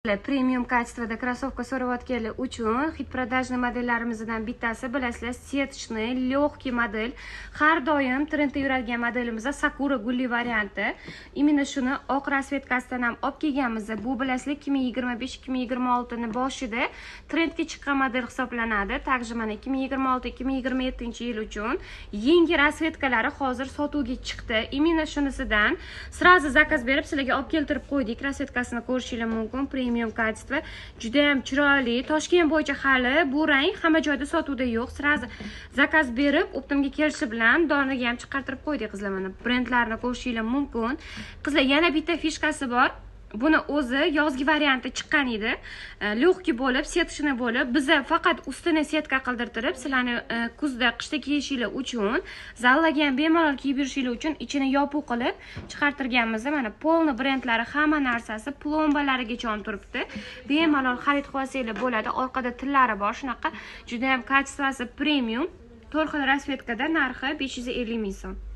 Premium kачествоda krossovka so'rayotganlar uchun hit продажный modellarimizdan bittasi bilasizlar, сеточный, легкий model. Har doim trendda yuradigan modelimizda Sakura gulli varianti. Именно shuni oq rasvetkasidan ham olib kelganmiz. Bu bilasizlar 2025-2026 ni boshida trendga chiqqan model hisoblanadi. Также mana 2026-2027 yil uchun yangi rasvetkalari hozir sotuvga chiqdi. Именно shunisidan сразу zakaz berib sizlarga olib keltirib qo'ydik. Rasvetkasini ko'rishingiz mumkin. Premium kачество, juda ham chiroyli. Toshkent bo'yicha hali bu rang hamma joyda sotuvda yo'q. Sразу zakaz berib, optimga kelishi bilan donaga ham chiqartirib qo'ydik qizlar. Mana brendlarni ko'rishingiz mumkin. Qizlar, yana bitta fishkasi bor. Buni o'zi yozgi varianti chiqqan edi. Lyo'qki bo'lib, setishni bo'lib, biza faqat ustini setka qildirtirib, sizlarni kuzda, qishda kiyishingiz uchun, zallaga ham bemalol kiyib yurishingiz uchun ichini yopiq qilib chiqartirganmiz. Mana polni brendlari hamma narsasi plombalarigacha olib turibdi. Bemalol xarid qilsangiz bo'ladi. Orqada tillari bor, shunaqa juda ham kачествоsi premium. 4 xil rasvetkada narxi 550 ming so'm.